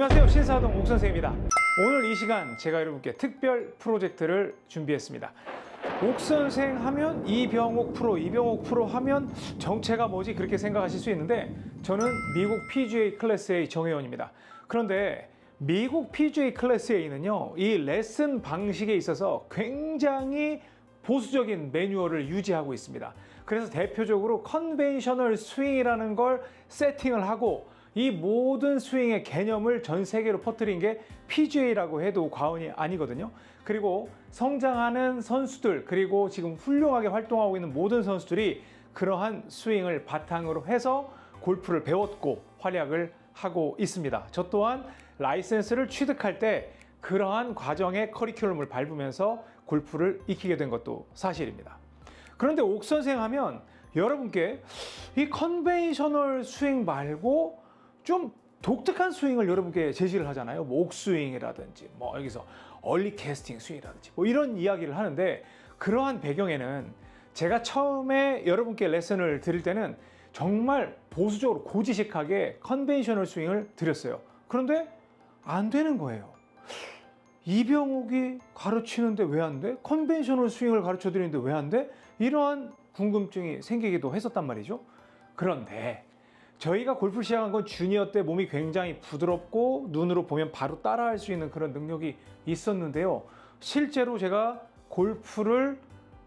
안녕하세요, 신사동 옥선생입니다. 오늘 이 시간 제가 여러분께 특별 프로젝트를 준비했습니다. 옥선생 하면 이병옥 프로 하면 정체가 뭐지 그렇게 생각하실 수 있는데, 저는 미국 PGA 클래스 A 정회원입니다. 그런데 미국 PGA 클래스 A는요, 이 레슨 방식에 있어서 굉장히 보수적인 매뉴얼을 유지하고 있습니다. 그래서 대표적으로 컨벤셔널 스윙이라는 걸 세팅을 하고, 이 모든 스윙의 개념을 전 세계로 퍼뜨린 게 PGA라고 해도 과언이 아니거든요. 그리고 성장하는 선수들, 그리고 지금 훌륭하게 활동하고 있는 모든 선수들이 그러한 스윙을 바탕으로 해서 골프를 배웠고 활약을 하고 있습니다. 저 또한 라이센스를 취득할 때 그러한 과정의 커리큘럼을 밟으면서 골프를 익히게 된 것도 사실입니다. 그런데 옥선생 하면 여러분께 이 컨벤셔널 스윙 말고 좀 독특한 스윙을 여러분께 제시를 하잖아요. 뭐 옥스윙이라든지, 뭐 여기서 얼리 캐스팅 스윙이라든지, 뭐 이런 이야기를 하는데, 그러한 배경에는 제가 처음에 여러분께 레슨을 드릴 때는 정말 보수적으로 고지식하게 컨벤셔널 스윙을 드렸어요. 그런데 안 되는 거예요. 이병옥이 가르치는데 왜 안 돼? 컨벤셔널 스윙을 가르쳐 드리는데 왜 안 돼? 이러한 궁금증이 생기기도 했었단 말이죠. 그런데 저희가 골프 시작한 건 주니어 때 몸이 굉장히 부드럽고 눈으로 보면 바로 따라할 수 있는 그런 능력이 있었는데요. 실제로 제가 골프를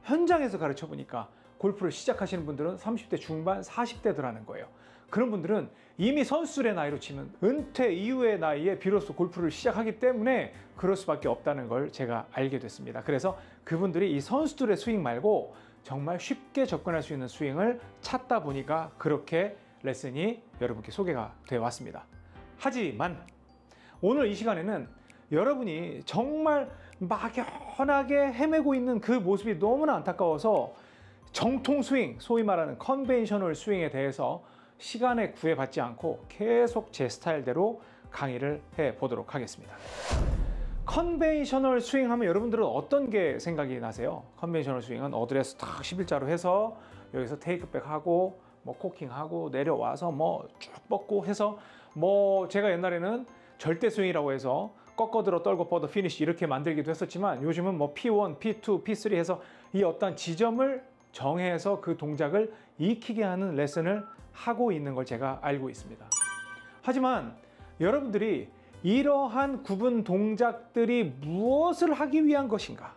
현장에서 가르쳐 보니까 골프를 시작하시는 분들은 30대 중반, 40대들 하는 거예요. 그런 분들은 이미 선수들의 나이로 치면 은퇴 이후의 나이에 비로소 골프를 시작하기 때문에 그럴 수밖에 없다는 걸 제가 알게 됐습니다. 그래서 그분들이 이 선수들의 스윙 말고 정말 쉽게 접근할 수 있는 스윙을 찾다 보니까 그렇게 레슨이 여러분께 소개가 되어 왔습니다. 하지만 오늘 이 시간에는 여러분이 정말 막연하게 헤매고 있는 그 모습이 너무나 안타까워서 정통 스윙, 소위 말하는 컨벤셔널 스윙에 대해서 시간에 구애받지 않고 계속 제 스타일대로 강의를 해보도록 하겠습니다. 컨벤셔널 스윙 하면 여러분들은 어떤 게 생각이 나세요? 컨벤셔널 스윙은 어드레스 딱 11자로 해서 여기서 테이크백 하고 뭐 코킹하고 내려와서 뭐 쭉 뻗고 해서, 뭐 제가 옛날에는 절대 스윙이라고 해서 꺾어들어 떨고 뻗어 피니쉬 이렇게 만들기도 했었지만, 요즘은 뭐 P1, P2, P3 해서 이 어떤 지점을 정해서 그 동작을 익히게 하는 레슨을 하고 있는 걸 제가 알고 있습니다. 하지만 여러분들이 이러한 구분 동작들이 무엇을 하기 위한 것인가,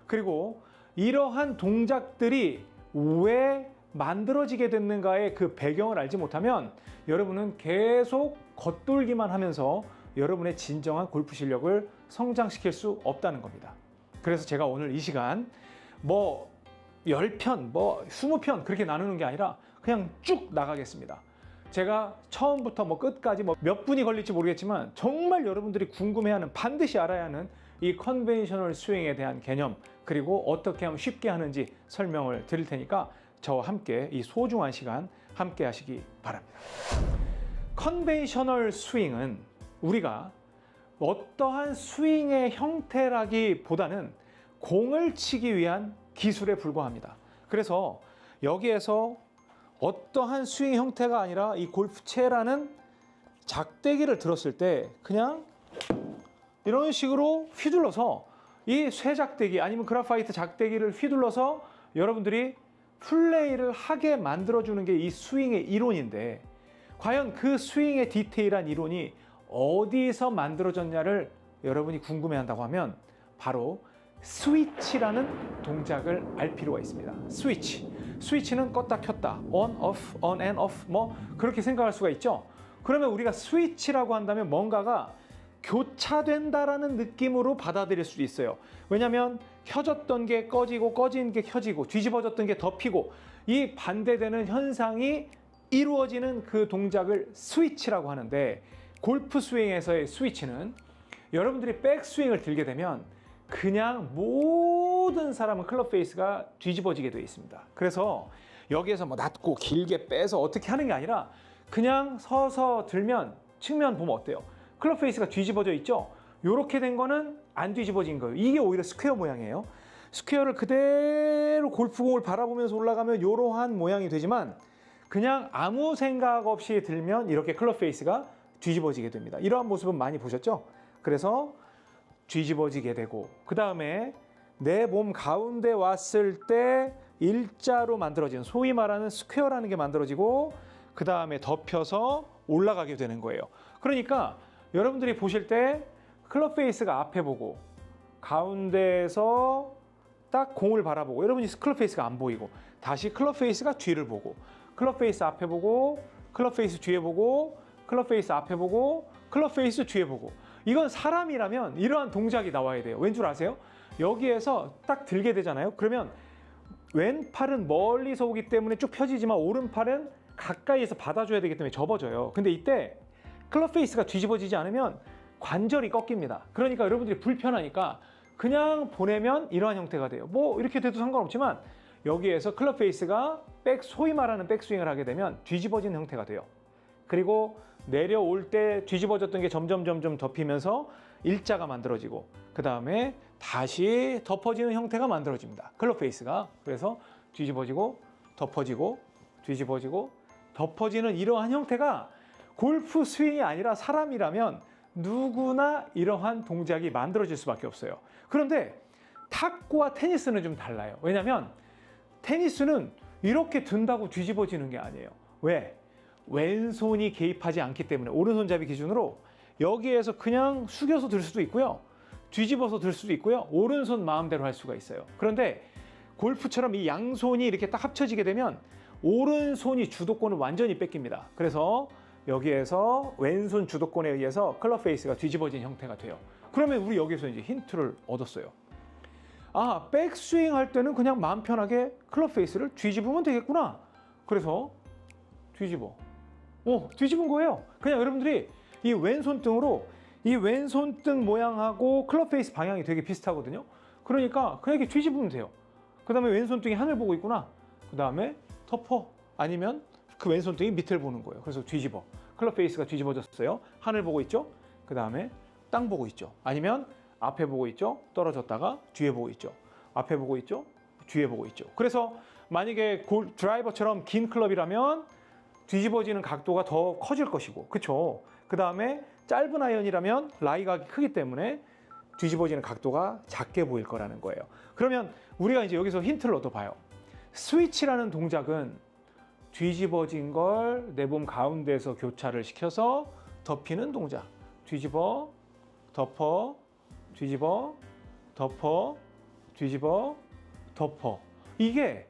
그리고 이러한 동작들이 왜 만들어지게 됐는가의 그 배경을 알지 못하면 여러분은 계속 겉돌기만 하면서 여러분의 진정한 골프 실력을 성장시킬 수 없다는 겁니다. 그래서 제가 오늘 이 시간 뭐 10편, 뭐 20편 그렇게 나누는 게 아니라 그냥 쭉 나가겠습니다. 제가 처음부터 뭐 끝까지 뭐 몇 분이 걸릴지 모르겠지만 정말 여러분들이 궁금해하는, 반드시 알아야 하는 이 컨벤셔널 스윙에 대한 개념, 그리고 어떻게 하면 쉽게 하는지 설명을 드릴 테니까 저와 함께 이 소중한 시간 함께 하시기 바랍니다. 컨벤셔널 스윙은 우리가 어떠한 스윙의 형태라기보다는 공을 치기 위한 기술에 불과합니다. 그래서 여기에서 어떠한 스윙 형태가 아니라 이 골프채라는 작대기를 들었을 때 그냥 이런 식으로 휘둘러서, 이 쇠작대기 아니면 그라파이트 작대기를 휘둘러서 여러분들이 플레이를 하게 만들어주는 게 이 스윙의 이론인데, 과연 그 스윙의 디테일한 이론이 어디서 만들어졌냐를 여러분이 궁금해한다고 하면 바로 스위치라는 동작을 알 필요가 있습니다. 스위치는 껐다 켰다, on, off, on and off, 뭐 그렇게 생각할 수가 있죠. 그러면 우리가 스위치라고 한다면 뭔가가 교차된다라는 느낌으로 받아들일 수도 있어요. 왜냐하면 켜졌던 게 꺼지고 꺼진 게 켜지고 뒤집어졌던 게 덮이고, 이 반대되는 현상이 이루어지는 그 동작을 스위치라고 하는데, 골프 스윙에서의 스위치는 여러분들이 백스윙을 들게 되면 그냥 모든 사람은 클럽 페이스가 뒤집어지게 되어 있습니다. 그래서 여기에서 뭐 낮고 길게 빼서 어떻게 하는 게 아니라 그냥 서서 들면, 측면 보면 어때요? 클럽 페이스가 뒤집어져 있죠? 이렇게 된 거는 안 뒤집어진 거예요. 이게 오히려 스퀘어 모양이에요. 스퀘어를 그대로 골프공을 바라보면서 올라가면 이러한 모양이 되지만, 그냥 아무 생각 없이 들면 이렇게 클럽 페이스가 뒤집어지게 됩니다. 이러한 모습은 많이 보셨죠? 그래서 뒤집어지게 되고, 그 다음에 내 몸 가운데 왔을 때 일자로 만들어지는, 소위 말하는 스퀘어라는 게 만들어지고, 그 다음에 덮여서 올라가게 되는 거예요. 그러니까 여러분들이 보실 때 클럽 페이스가 앞에 보고 가운데에서 딱 공을 바라보고, 여러분이 클럽 페이스가 안 보이고, 다시 클럽 페이스가 뒤를 보고, 클럽 페이스 앞에 보고, 클럽 페이스 뒤에 보고, 클럽 페이스 앞에 보고, 클럽 페이스 뒤에 보고. 이건 사람이라면 이러한 동작이 나와야 돼요. 왠 줄 아세요? 여기에서 딱 들게 되잖아요. 그러면 왼팔은 멀리서 오기 때문에 쭉 펴지지만 오른팔은 가까이에서 받아줘야 되기 때문에 접어져요. 근데 이때 클럽 페이스가 뒤집어지지 않으면 관절이 꺾입니다. 그러니까 여러분들이 불편하니까 그냥 보내면 이러한 형태가 돼요. 뭐 이렇게 돼도 상관없지만 여기에서 클럽 페이스가 소위 말하는 백스윙을 하게 되면 뒤집어진 형태가 돼요. 그리고 내려올 때 뒤집어졌던 게 점점 덮이면서 일자가 만들어지고, 그 다음에 다시 덮어지는 형태가 만들어집니다. 클럽 페이스가. 그래서 뒤집어지고 덮어지고 뒤집어지고 덮어지는 이러한 형태가 골프 스윙이 아니라 사람이라면 누구나 이러한 동작이 만들어질 수밖에 없어요. 그런데 탁구와 테니스는 좀 달라요. 왜냐하면 테니스는 이렇게 든다고 뒤집어지는 게 아니에요. 왜? 왼손이 개입하지 않기 때문에, 오른손잡이 기준으로 여기에서 그냥 숙여서 들 수도 있고요, 뒤집어서 들 수도 있고요, 오른손 마음대로 할 수가 있어요. 그런데 골프처럼 이 양손이 이렇게 딱 합쳐지게 되면 오른손이 주도권을 완전히 뺏깁니다. 그래서 여기에서 왼손 주도권에 의해서 클럽 페이스가 뒤집어진 형태가 돼요. 그러면 우리 여기서 이제 힌트를 얻었어요. 아, 백스윙 할 때는 그냥 마음 편하게 클럽 페이스를 뒤집으면 되겠구나. 그래서 뒤집은 거예요. 그냥 여러분들이 이 왼손등으로, 이 왼손등 모양하고 클럽 페이스 방향이 되게 비슷하거든요. 그러니까 그냥 이렇게 뒤집으면 돼요. 그 다음에 왼손등이 하늘 보고 있구나. 그 다음에 덮어. 아니면 그 왼손등이 밑을 보는 거예요. 그래서 뒤집어. 클럽 페이스가 뒤집어졌어요. 하늘 보고 있죠. 그 다음에 땅 보고 있죠. 아니면 앞에 보고 있죠. 떨어졌다가 뒤에 보고 있죠. 앞에 보고 있죠. 뒤에 보고 있죠. 그래서 만약에 드라이버처럼 긴 클럽이라면 뒤집어지는 각도가 더 커질 것이고, 그쵸? 그 다음에 짧은 아이언이라면 라이각이 크기 때문에 뒤집어지는 각도가 작게 보일 거라는 거예요. 그러면 우리가 이제 여기서 힌트를 얻어봐요. 스위치라는 동작은 뒤집어진 걸 내 몸 가운데에서 교차를 시켜서 덮이는 동작. 뒤집어, 덮어, 뒤집어, 덮어, 뒤집어, 덮어. 이게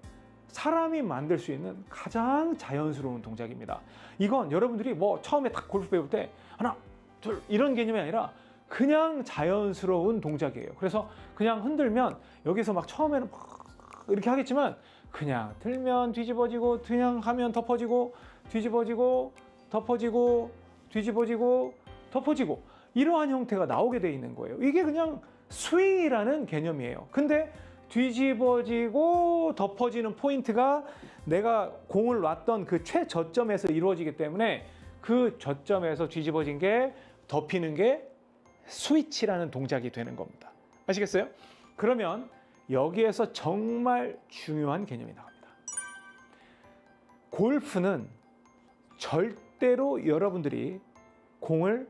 사람이 만들 수 있는 가장 자연스러운 동작입니다. 이건 여러분들이 뭐 처음에 딱 골프 배울 때 하나, 둘 이런 개념이 아니라 그냥 자연스러운 동작이에요. 그래서 그냥 흔들면 여기서 막 처음에는 막 이렇게 하겠지만 그냥 들면 뒤집어지고, 그냥 하면 덮어지고, 뒤집어지고, 덮어지고, 뒤집어지고, 덮어지고, 이러한 형태가 나오게 돼 있는 거예요. 이게 그냥 스윙이라는 개념이에요. 근데 뒤집어지고 덮어지는 포인트가 내가 공을 놨던 그 최저점에서 이루어지기 때문에 그 저점에서 뒤집어진 게 덮이는 게 스위치라는 동작이 되는 겁니다. 아시겠어요? 그러면 여기에서 정말 중요한 개념이 나옵니다. 골프는 절대로 여러분들이 공을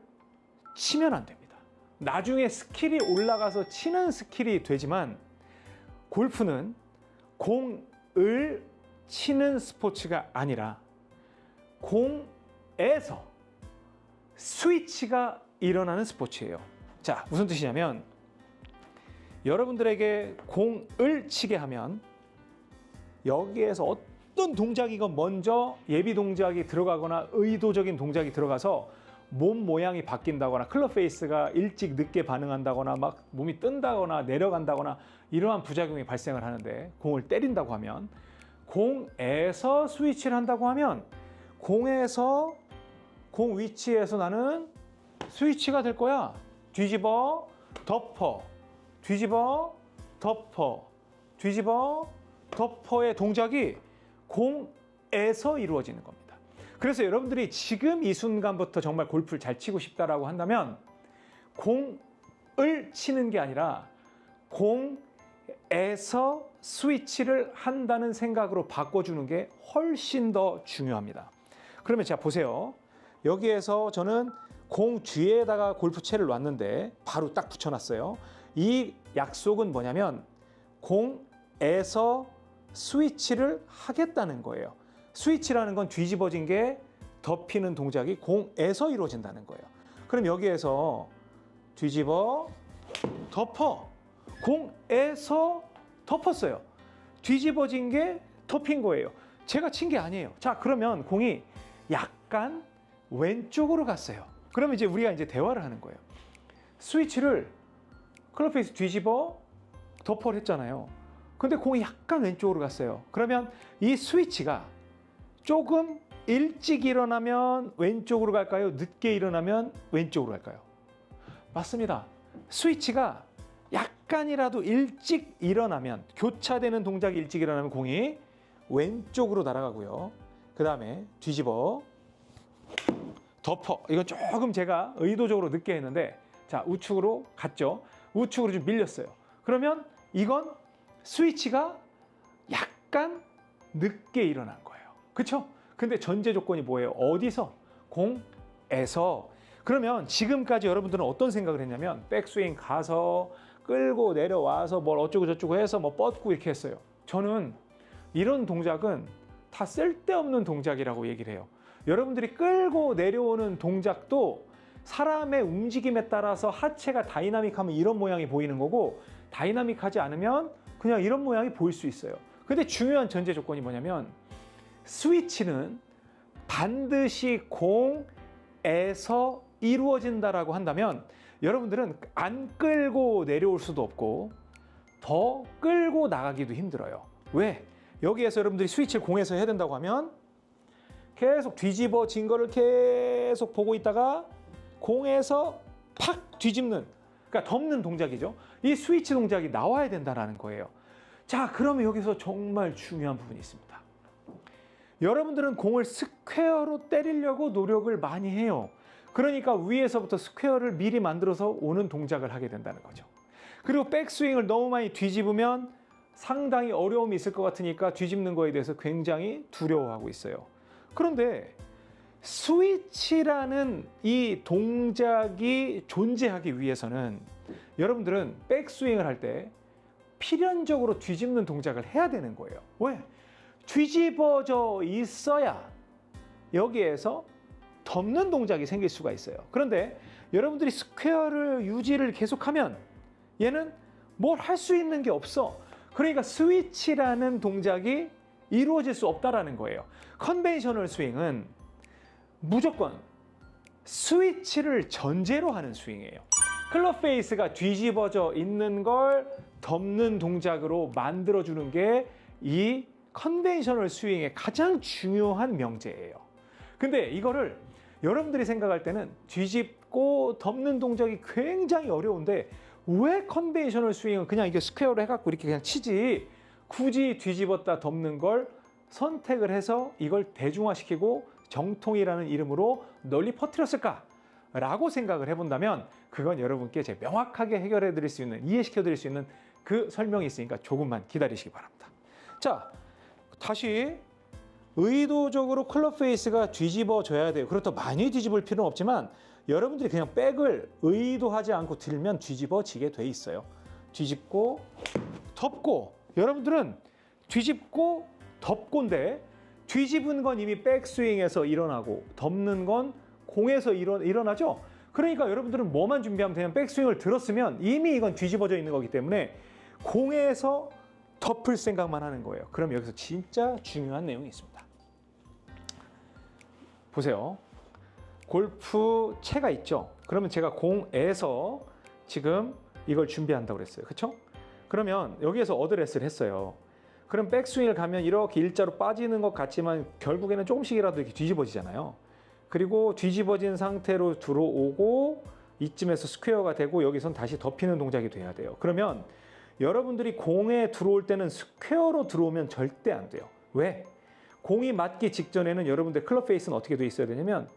치면 안 됩니다. 나중에 스킬이 올라가서 치는 스킬이 되지만 골프는 공을 치는 스포츠가 아니라 공에서 스위치가 일어나는 스포츠예요. 자, 무슨 뜻이냐면 여러분들에게 공을 치게 하면 여기에서 어떤 동작이건 먼저 예비 동작이 들어가거나 의도적인 동작이 들어가서 몸 모양이 바뀐다거나 클럽 페이스가 일찍 늦게 반응한다거나 막 몸이 뜬다거나 내려간다거나 이러한 부작용이 발생을 하는데, 공을 때린다고 하면, 공에서 스위치를 한다고 하면 공에서 공 위치에서 나는 스위치가 될 거야. 뒤집어, 덮어, 뒤집어, 덮어, 뒤집어, 덮어의 동작이 공에서 이루어지는 겁니다. 그래서 여러분들이 지금 이 순간부터 정말 골프를 잘 치고 싶다라고 한다면 공을 치는 게 아니라 공에서 스위치를 한다는 생각으로 바꿔주는 게 훨씬 더 중요합니다. 그러면 자, 보세요. 여기에서 저는 공 뒤에다가 골프채를 놨는데 바로 딱 붙여놨어요. 이 약속은 뭐냐면 공에서 스위치를 하겠다는 거예요. 스위치라는 건 뒤집어진 게 덮이는 동작이 공에서 이루어진다는 거예요. 그럼 여기에서 뒤집어 덮어. 공에서 덮었어요. 뒤집어진 게 덮인 거예요. 제가 친 게 아니에요. 자, 그러면 공이 약간 왼쪽으로 갔어요. 그러면 이제 우리가 이제 대화를 하는 거예요. 스위치를 클럽페이스 뒤집어 덮어를 했잖아요. 근데 공이 약간 왼쪽으로 갔어요. 그러면 이 스위치가 조금 일찍 일어나면 왼쪽으로 갈까요? 늦게 일어나면 왼쪽으로 갈까요? 맞습니다. 스위치가 약간이라도 일찍 일어나면, 교차되는 동작이 일찍 일어나면 공이 왼쪽으로 날아가고요. 그 다음에 뒤집어 덮어. 이건 조금 제가 의도적으로 늦게 했는데, 자, 우측으로 갔죠. 우측으로 좀 밀렸어요. 그러면 이건 스위치가 약간 늦게 일어난 거예요. 그렇죠? 근데 전제 조건이 뭐예요? 어디서? 공에서. 그러면 지금까지 여러분들은 어떤 생각을 했냐면 백스윙 가서 끌고 내려와서 뭘 어쩌고 저쩌고 해서 뭐 뻗고 이렇게 했어요. 저는 이런 동작은 다 쓸데없는 동작이라고 얘기를 해요. 여러분들이 끌고 내려오는 동작도 사람의 움직임에 따라서 하체가 다이나믹하면 이런 모양이 보이는 거고, 다이나믹하지 않으면 그냥 이런 모양이 보일 수 있어요. 근데 중요한 전제 조건이 뭐냐면 스위치는 반드시 공에서 이루어진다라고 한다면 여러분들은 안 끌고 내려올 수도 없고 더 끌고 나가기도 힘들어요. 왜? 여기에서 여러분들이 스위치를 공에서 해야 된다고 하면 계속 뒤집어진 거를 계속 보고 있다가 공에서 팍 뒤집는, 그러니까 덮는 동작이죠. 이 스위치 동작이 나와야 된다는 거예요. 자, 그러면 여기서 정말 중요한 부분이 있습니다. 여러분들은 공을 스퀘어로 때리려고 노력을 많이 해요. 그러니까 위에서부터 스퀘어를 미리 만들어서 오는 동작을 하게 된다는 거죠. 그리고 백스윙을 너무 많이 뒤집으면 상당히 어려움이 있을 것 같으니까 뒤집는 거에 대해서 굉장히 두려워하고 있어요. 그런데 스위치라는 이 동작이 존재하기 위해서는 여러분들은 백스윙을 할 때 필연적으로 뒤집는 동작을 해야 되는 거예요. 왜? 뒤집어져 있어야 여기에서 덮는 동작이 생길 수가 있어요. 그런데 여러분들이 스퀘어를 유지를 계속하면 얘는 뭘 할 수 있는 게 없어. 그러니까 스위치라는 동작이 이루어질 수 없다라는 거예요. 컨벤셔널 스윙은 무조건 스위치를 전제로 하는 스윙이에요. 클럽 페이스가 뒤집어져 있는 걸 덮는 동작으로 만들어주는 게 이 컨벤셔널 스윙의 가장 중요한 명제예요. 근데 이거를 여러분들이 생각할 때는 뒤집고 덮는 동작이 굉장히 어려운데 왜 컨벤셔널 스윙은 그냥 이게 스퀘어로 해갖고 이렇게 그냥 치지 굳이 뒤집었다 덮는 걸 선택을 해서 이걸 대중화시키고 정통이라는 이름으로 널리 퍼뜨렸을까? 라고 생각을 해본다면 그건 여러분께 제가 명확하게 해결해 드릴 수 있는, 이해시켜 드릴 수 있는 그 설명이 있으니까 조금만 기다리시기 바랍니다. 자, 다시 의도적으로 클럽 페이스가 뒤집어져야 돼요. 그렇다고 많이 뒤집을 필요는 없지만 여러분들이 그냥 백을 의도하지 않고 들면 뒤집어지게 돼 있어요. 뒤집고 덮고, 여러분들은 뒤집고 덮고인데 뒤집은 건 이미 백스윙에서 일어나고 덮는 건 공에서 일어나죠. 그러니까 여러분들은 뭐만 준비하면 되면 백스윙을 들었으면 이미 이건 뒤집어져 있는 거기 때문에 공에서 덮을 생각만 하는 거예요. 그럼 여기서 진짜 중요한 내용이 있습니다. 보세요. 골프 채가 있죠. 그러면 제가 공에서 지금 이걸 준비한다고 그랬어요. 그렇죠? 그러면 여기에서 어드레스를 했어요. 그럼 백스윙을 가면 이렇게 일자로 빠지는 것 같지만 결국에는 조금씩이라도 이렇게 뒤집어지잖아요. 그리고 뒤집어진 상태로 들어오고 이쯤에서 스퀘어가 되고 여기선 다시 덮이는 동작이 돼야 돼요. 그러면 여러분들이 공에 들어올 때는 스퀘어로 들어오면 절대 안 돼요. 왜? 공이 맞기 직전에는 여러분들 클럽 페이스는 어떻게 돼 있어야 되냐면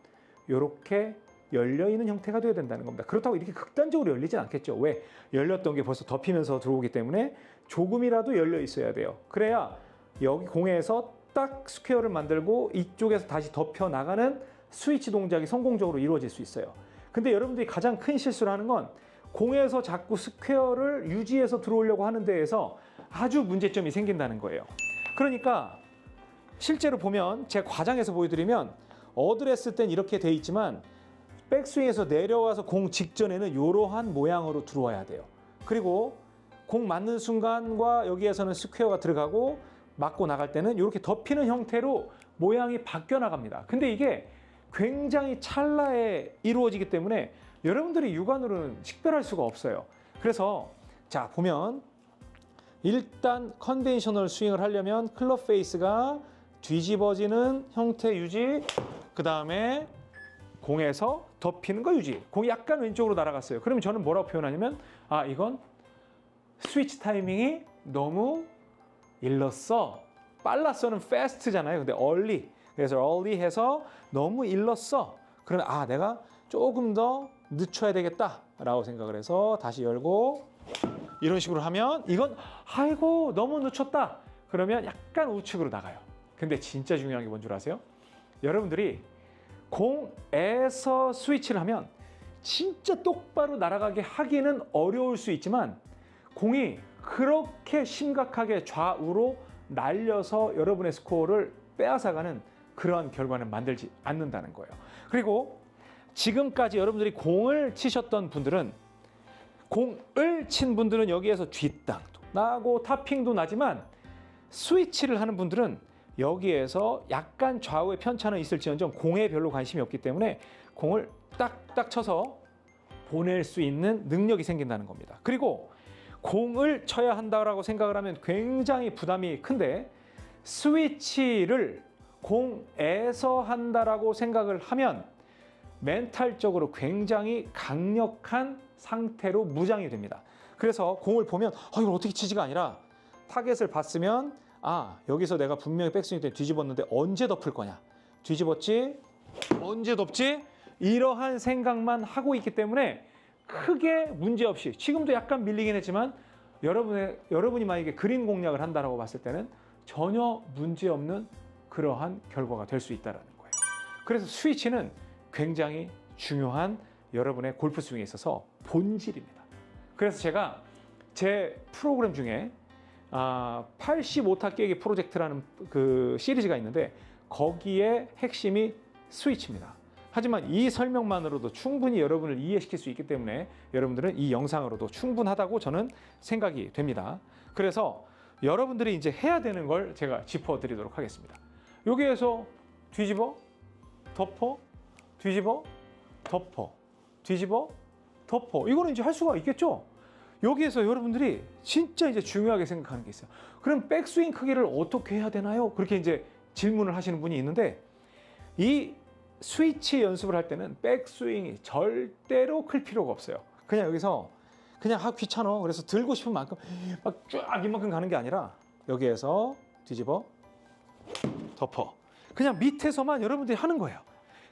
이렇게 열려있는 형태가 돼야 된다는 겁니다. 그렇다고 이렇게 극단적으로 열리진 않겠죠. 왜? 열렸던 게 벌써 덮이면서 들어오기 때문에 조금이라도 열려 있어야 돼요. 그래야 여기 공에서 딱 스퀘어를 만들고 이쪽에서 다시 덮여 나가는 스위치 동작이 성공적으로 이루어질 수 있어요. 근데 여러분들이 가장 큰 실수를 하는 건 공에서 자꾸 스퀘어를 유지해서 들어오려고 하는 데에서 아주 문제점이 생긴다는 거예요. 그러니까 실제로 보면 제 과장에서 보여드리면 어드레스 땐 이렇게 돼 있지만 백스윙에서 내려와서 공 직전에는 이러한 모양으로 들어와야 돼요. 그리고 공 맞는 순간과 여기에서는 스퀘어가 들어가고 맞고 나갈 때는 이렇게 덮이는 형태로 모양이 바뀌어 나갑니다. 근데 이게 굉장히 찰나에 이루어지기 때문에 여러분들이 육안으로는 식별할 수가 없어요. 그래서 자 보면 일단 컨벤셔널 스윙을 하려면 클럽 페이스가 뒤집어지는 형태 유지, 그 다음에 공에서 덮이는 거 유지. 공이 약간 왼쪽으로 날아갔어요. 그러면 저는 뭐라고 표현하냐면 아 이건 스위치 타이밍이 너무 일렀어. 빨랐어는 fast잖아요. 근데 early. 그래서 early 해서 너무 일렀어. 그러면 아 내가 조금 더 늦춰야 되겠다 라고 생각을 해서 다시 열고 이런 식으로 하면 이건 아이고 너무 늦췄다. 그러면 약간 우측으로 나가요. 근데 진짜 중요한 게 뭔 줄 아세요? 여러분들이 공에서 스위치를 하면 진짜 똑바로 날아가게 하기는 어려울 수 있지만 공이 그렇게 심각하게 좌우로 날려서 여러분의 스코어를 빼앗아가는 그러한 결과는 만들지 않는다는 거예요. 그리고 지금까지 여러분들이 공을 치셨던 분들은 공을 친 분들은 여기에서 뒷땅도 나고 타핑도 나지만 스위치를 하는 분들은 여기에서 약간 좌우의 편차는 있을지언정 공에 별로 관심이 없기 때문에 공을 딱딱 쳐서 보낼 수 있는 능력이 생긴다는 겁니다. 그리고 공을 쳐야 한다고 생각을 하면 굉장히 부담이 큰데 스위치를 공에서 한다라고 생각을 하면 멘탈적으로 굉장히 강력한 상태로 무장이 됩니다. 그래서 공을 보면 이걸 어떻게 치지가 아니라 타겟을 봤으면 아 여기서 내가 분명히 백스윙 때 뒤집었는데 언제 덮을 거냐, 뒤집었지 언제 덮지, 이러한 생각만 하고 있기 때문에 크게 문제없이 지금도 약간 밀리긴 했지만 여러분이 만약에 그린 공략을 한다라고 봤을 때는 전혀 문제없는 그러한 결과가 될 수 있다는 거예요. 그래서 스위치는 굉장히 중요한 여러분의 골프 스윙에 있어서 본질입니다. 그래서 제가 제 프로그램 중에 85타 깨기 프로젝트라는 그 시리즈가 있는데 거기에 핵심이 스위치입니다. 하지만 이 설명만으로도 충분히 여러분을 이해시킬 수 있기 때문에 여러분들은 이 영상으로도 충분하다고 저는 생각이 됩니다. 그래서 여러분들이 이제 해야 되는 걸 제가 짚어드리도록 하겠습니다. 여기에서 뒤집어, 덮어, 뒤집어, 덮어, 뒤집어, 덮어. 이거는 이제 할 수가 있겠죠? 여기에서 여러분들이 진짜 이제 중요하게 생각하는 게 있어요. 그럼 백스윙 크기를 어떻게 해야 되나요? 그렇게 이제 질문을 하시는 분이 있는데 이 스위치 연습을 할 때는 백스윙이 절대로 클 필요가 없어요. 그냥 여기서 그냥 귀찮아. 그래서 들고 싶은 만큼 막 쫙 이만큼 가는 게 아니라 여기에서 뒤집어, 덮어. 그냥 밑에서만 여러분들이 하는 거예요.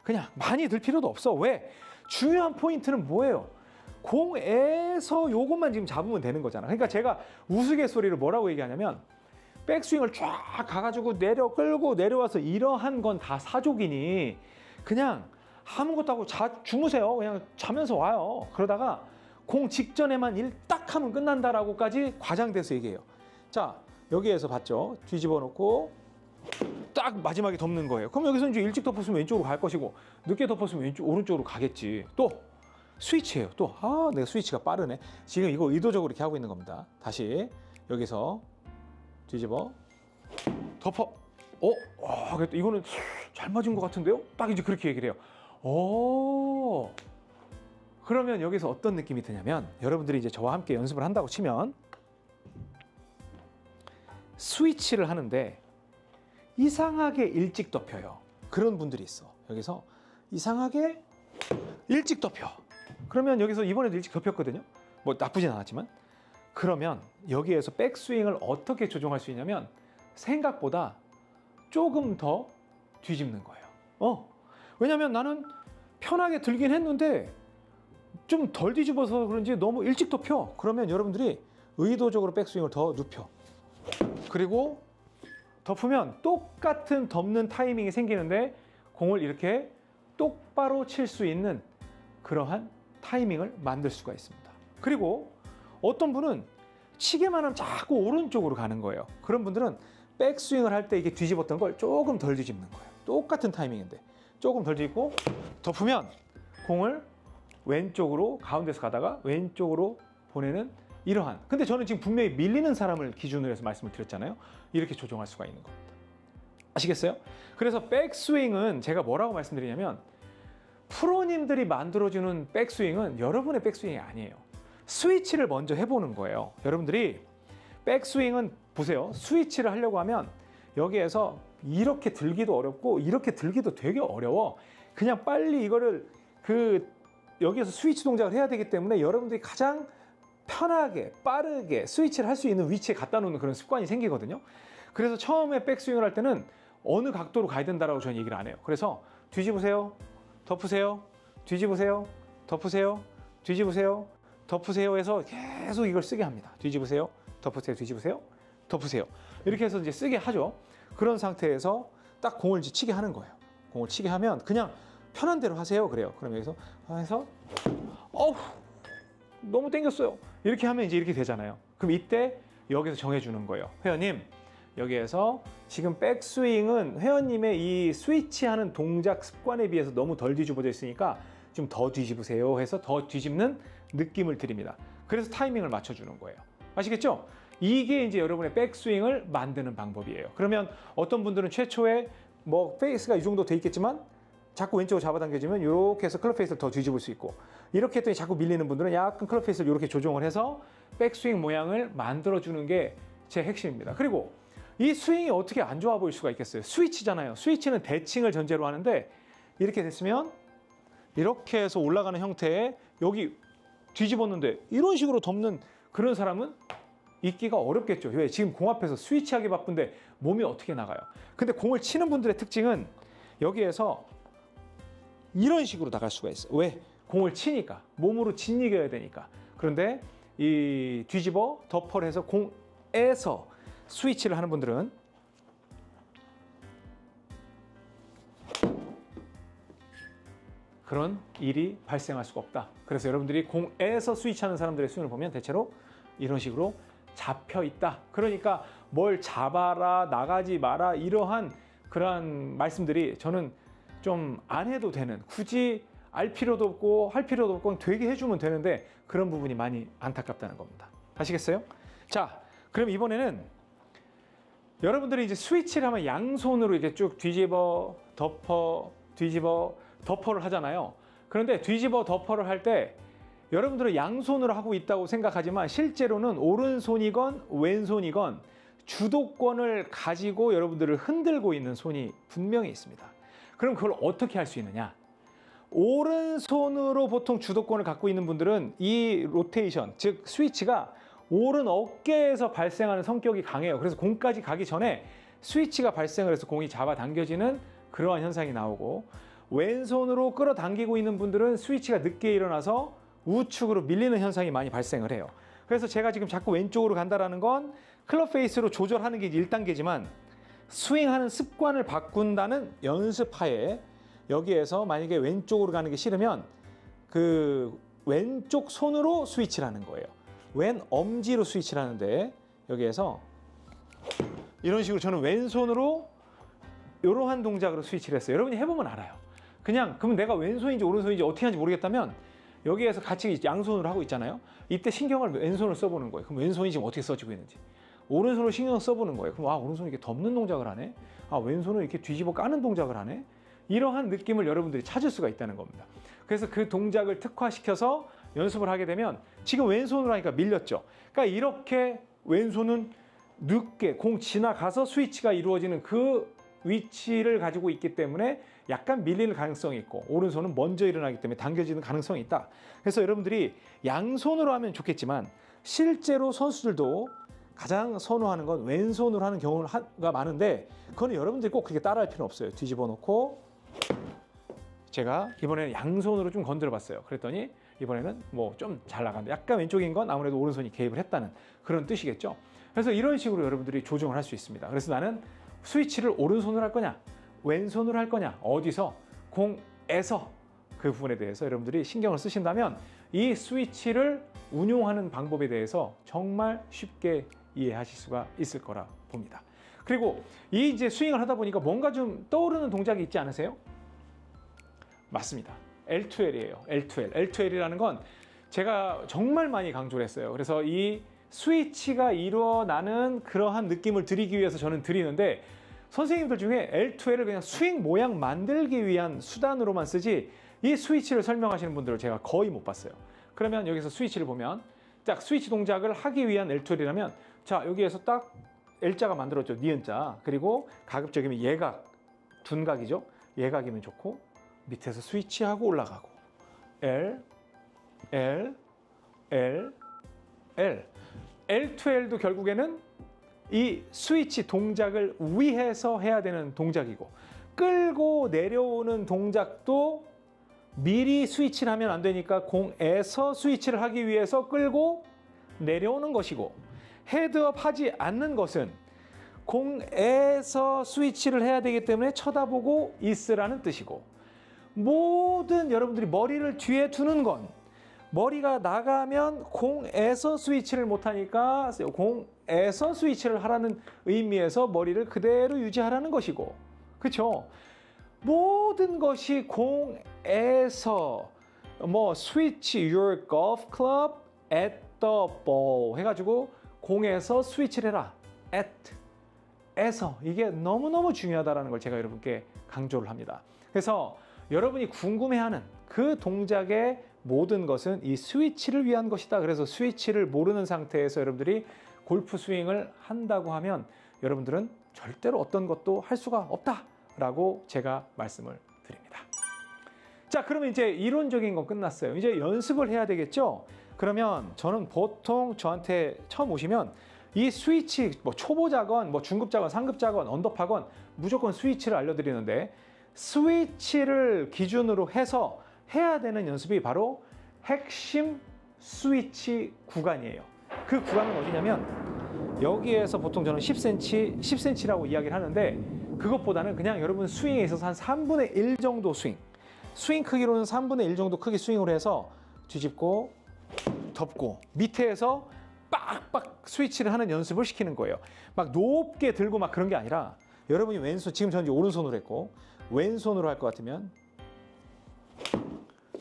그냥 많이 들 필요도 없어. 왜? 중요한 포인트는 뭐예요? 공에서 요것만 지금 잡으면 되는 거잖아. 그러니까 제가 우스갯소리를 뭐라고 얘기하냐면 백스윙을 쫙 가가지고 끌고 내려와서 이러한 건 다 사족이니 그냥 아무것도 하고 주무세요. 그냥 자면서 와요. 그러다가 공 직전에만 일 딱 하면 끝난다라고까지 과장돼서 얘기해요. 자, 여기에서 봤죠? 뒤집어 놓고 딱 마지막에 덮는 거예요. 그럼 여기서 이제 일찍 덮었으면 왼쪽으로 갈 것이고 늦게 덮었으면 오른쪽으로 가겠지. 또 스위치예요. 또 내가 스위치가 빠르네. 지금 이거 의도적으로 이렇게 하고 있는 겁니다. 다시 여기서 뒤집어 덮어. 이거는 잘 맞은 것 같은데요? 딱 이제 그렇게 얘기를 해요. 그러면 여기서 어떤 느낌이 드냐면 여러분들이 이제 저와 함께 연습을 한다고 치면 스위치를 하는데 이상하게 일찍 덮여요. 그런 분들이 있어. 여기서 이상하게 일찍 덮여. 그러면 여기서 이번에도 일찍 덮였거든요. 뭐 나쁘진 않았지만. 그러면 여기에서 백스윙을 어떻게 조정할 수 있냐면 생각보다 조금 더 뒤집는 거예요. 왜냐면 나는 편하게 들긴 했는데 좀 덜 뒤집어서 그런지 너무 일찍 덮여. 그러면 여러분들이 의도적으로 백스윙을 더 눕혀. 그리고 덮으면 똑같은 덮는 타이밍이 생기는데 공을 이렇게 똑바로 칠 수 있는 그러한 타이밍을 만들 수가 있습니다. 그리고 어떤 분은 치기만 하면 자꾸 오른쪽으로 가는 거예요. 그런 분들은 백스윙을 할 때 이게 뒤집었던 걸 조금 덜 뒤집는 거예요. 똑같은 타이밍인데 조금 덜 뒤집고 덮으면 공을 왼쪽으로 가운데서 가다가 왼쪽으로 보내는 이러한, 근데 저는 지금 분명히 밀리는 사람을 기준으로 해서 말씀을 드렸잖아요. 이렇게 조정할 수가 있는 겁니다. 아시겠어요? 그래서 백스윙은 제가 뭐라고 말씀드리냐면 프로님들이 만들어주는 백스윙은 여러분의 백스윙이 아니에요. 스위치를 먼저 해보는 거예요. 여러분들이 백스윙은 보세요. 스위치를 하려고 하면 여기에서 이렇게 들기도 어렵고 이렇게 들기도 되게 어려워. 그냥 빨리 이거를 여기에서 스위치 동작을 해야 되기 때문에 여러분들이 가장 편하게 빠르게 스위치를 할 수 있는 위치에 갖다 놓는 그런 습관이 생기거든요. 그래서 처음에 백스윙을 할 때는 어느 각도로 가야 된다라고 저는 얘기를 안 해요. 그래서 뒤집으세요, 덮으세요, 뒤집으세요, 덮으세요, 뒤집으세요, 덮으세요 해서 계속 이걸 쓰게 합니다. 뒤집으세요, 덮으세요, 뒤집으세요, 덮으세요. 이렇게 해서 이제 쓰게 하죠. 그런 상태에서 딱 공을 이제 치게 하는 거예요. 공을 치게 하면 그냥 편한 대로 하세요. 그래요. 그럼 여기서 해서 너무 땡겼어요. 이렇게 하면 이제 이렇게 되잖아요. 그럼 이때 여기서 정해주는 거예요. 회원님, 여기에서 지금 백스윙은 회원님의 이 스위치하는 동작 습관에 비해서 너무 덜 뒤집어져 있으니까 좀 더 뒤집으세요 해서 더 뒤집는 느낌을 드립니다. 그래서 타이밍을 맞춰주는 거예요. 아시겠죠? 이게 이제 여러분의 백스윙을 만드는 방법이에요. 그러면 어떤 분들은 최초에 뭐 페이스가 이 정도 돼 있겠지만 자꾸 왼쪽으로 잡아당겨지면 이렇게 해서 클럽 페이스를 더 뒤집을 수 있고, 이렇게 했더니 자꾸 밀리는 분들은 약간 클럽 페이스를 이렇게 조정을 해서 백스윙 모양을 만들어주는 게 제 핵심입니다. 그리고 이 스윙이 어떻게 안 좋아 보일 수가 있겠어요? 스위치잖아요. 스위치는 대칭을 전제로 하는데 이렇게 됐으면 이렇게 해서 올라가는 형태의 여기 뒤집었는데 이런 식으로 덮는 그런 사람은 있기가 어렵겠죠. 왜? 지금 공 앞에서 스위치하기 바쁜데 몸이 어떻게 나가요? 근데 공을 치는 분들의 특징은 여기에서 이런 식으로 나갈 수가 있어요. 왜? 공을 치니까. 몸으로 짓이겨야 되니까. 그런데 이 뒤집어 덮어를 해서 공에서 스위치를 하는 분들은 그런 일이 발생할 수가 없다. 그래서 여러분들이 공에서 스위치하는 사람들의 스윙을 보면 대체로 이런 식으로 잡혀 있다. 그러니까 뭘 잡아라, 나가지 마라, 이러한 그러한 말씀들이 저는 좀 안 해도 되는, 굳이 알 필요도 없고 할 필요도 없고 되게 해주면 되는데 그런 부분이 많이 안타깝다는 겁니다. 아시겠어요? 자, 그럼 이번에는 여러분들이 이제 스위치를 하면 양손으로 이렇게 쭉 뒤집어 덮어 뒤집어 덮어를 하잖아요. 그런데 뒤집어 덮어를 할 때 여러분들은 양손으로 하고 있다고 생각하지만 실제로는 오른손이건 왼손이건 주도권을 가지고 여러분들을 흔들고 있는 손이 분명히 있습니다. 그럼 그걸 어떻게 할 수 있느냐? 오른손으로 보통 주도권을 갖고 있는 분들은 이 로테이션, 즉 스위치가 오른 어깨에서 발생하는 성격이 강해요. 그래서 공까지 가기 전에 스위치가 발생을 해서 공이 잡아당겨지는 그러한 현상이 나오고, 왼손으로 끌어당기고 있는 분들은 스위치가 늦게 일어나서 우측으로 밀리는 현상이 많이 발생을 해요. 그래서 제가 지금 자꾸 왼쪽으로 간다라는 건 클럽 페이스로 조절하는 게 1단계지만 스윙하는 습관을 바꾼다는 연습하에 여기에서 만약에 왼쪽으로 가는 게 싫으면 그 왼쪽 손으로 스위치를 하는 거예요. 왼 엄지로 스위치를 하는데 여기에서 이런 식으로 저는 왼손으로 이러한 동작으로 스위치를 했어요. 여러분이 해보면 알아요. 그냥 그러면 내가 왼손인지 오른손인지 어떻게 하는지 모르겠다면 여기에서 같이 양손으로 하고 있잖아요. 이때 신경을 왼손을 써보는 거예요. 그럼 왼손이 지금 어떻게 써지고 있는지. 오른손으로 신경을 써보는 거예요. 그럼 오른손이 이렇게 덮는 동작을 하네. 왼손을 이렇게 뒤집어 까는 동작을 하네. 이러한 느낌을 여러분들이 찾을 수가 있다는 겁니다. 그래서 그 동작을 특화시켜서 연습을 하게 되면 지금 왼손으로 하니까 밀렸죠. 그러니까 이렇게 왼손은 늦게 공 지나가서 스위치가 이루어지는 그 위치를 가지고 있기 때문에 약간 밀리는 가능성이 있고, 오른손은 먼저 일어나기 때문에 당겨지는 가능성이 있다. 그래서 여러분들이 양손으로 하면 좋겠지만 실제로 선수들도 가장 선호하는 건 왼손으로 하는 경우가 많은데 그거는 여러분들이 꼭 그렇게 따라할 필요는 없어요. 뒤집어 놓고 제가 이번에는 양손으로 좀 건드려 봤어요. 그랬더니 이번에는 뭐 좀 잘 나간다. 약간 왼쪽인 건 아무래도 오른손이 개입을 했다는 그런 뜻이겠죠. 그래서 이런 식으로 여러분들이 조정을 할 수 있습니다. 그래서 나는 스위치를 오른손으로 할 거냐 왼손으로 할 거냐, 어디서 공에서 그 부분에 대해서 여러분들이 신경을 쓰신다면 이 스위치를 운용하는 방법에 대해서 정말 쉽게 이해하실 수가 있을 거라 봅니다. 그리고 이 이제 스윙을 하다 보니까 뭔가 좀 떠오르는 동작이 있지 않으세요? 맞습니다. L2L이에요. L2L. L2L이라는 건 제가 정말 많이 강조를 했어요. 그래서 이 스위치가 일어나는 그러한 느낌을 드리기 위해서 저는 드리는데, 선생님들 중에 L2L을 그냥 스윙 모양 만들기 위한 수단으로만 쓰지 이 스위치를 설명하시는 분들을 제가 거의 못 봤어요. 그러면 여기서 스위치를 보면 딱 스위치 동작을 하기 위한 L2L이라면, 자 여기에서 딱 L자가 만들어졌죠. 니은자. 그리고 가급적이면 예각, 둔각이죠. 예각이면 좋고, 밑에서 스위치하고 올라가고 L, L, L, L. L2L도 결국에는 이 스위치 동작을 위해서 해야 되는 동작이고, 끌고 내려오는 동작도 미리 스위치를 하면 안 되니까 공에서 스위치를 하기 위해서 끌고 내려오는 것이고, 헤드업 하지 않는 것은 공에서 스위치를 해야 되기 때문에 쳐다보고 있으라는 뜻이고, 모든 여러분들이 머리를 뒤에 두는 건 머리가 나가면 공에서 스위치를 못하니까 공에서 스위치를 하라는 의미에서 머리를 그대로 유지하라는 것이고, 그렇죠? 모든 것이 공에서 switch your golf club at the ball 해가지고 공에서 스위치를 해라. at, 에서. 이게 너무너무 중요하다는 걸 제가 여러분께 강조를 합니다. 그래서 여러분이 궁금해하는 그 동작의 모든 것은 이 스위치를 위한 것이다. 그래서 스위치를 모르는 상태에서 여러분들이 골프 스윙을 한다고 하면 여러분들은 절대로 어떤 것도 할 수가 없다라고 제가 말씀을 드립니다. 자, 그러면 이제 이론적인 건 끝났어요. 이제 연습을 해야 되겠죠? 그러면 저는 보통 저한테 처음 오시면 이 스위치, 초보자건 중급자건 상급자건 언더파건 무조건 스위치를 알려드리는데, 스위치를 기준으로 해서 해야 되는 연습이 바로 핵심 스위치 구간이에요. 그 구간은 어디냐면 여기에서 보통 저는 10cm라고 이야기를 하는데, 그것보다는 그냥 여러분 스윙에 있어서 한 3분의 1 정도 스윙 크기로는 3분의 1 정도 크기 스윙으로 해서 뒤집고 덮고 밑에서 빡빡 스위치를 하는 연습을 시키는 거예요. 막 높게 들고 막 그런 게 아니라, 여러분이 왼손, 지금 저는 오른손으로 했고 왼손으로 할 것 같으면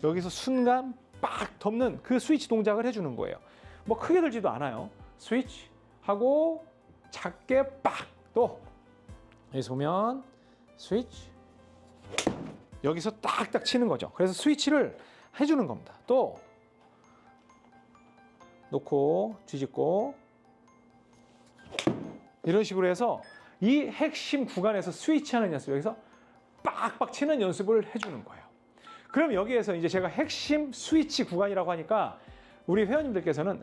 여기서 순간 빡 덮는 그 스위치 동작을 해주는 거예요. 뭐 크게 들지도 않아요. 스위치 하고 작게 빡, 또 여기서 보면 스위치, 여기서 딱딱 치는 거죠. 그래서 스위치를 해주는 겁니다. 또 놓고 뒤집고 이런 식으로 해서 이 핵심 구간에서 스위치하는 연습, 여기서 빡빡 치는 연습을 해주는 거예요. 그럼 여기에서 이제 제가 핵심 스위치 구간이라고 하니까 우리 회원님들께서는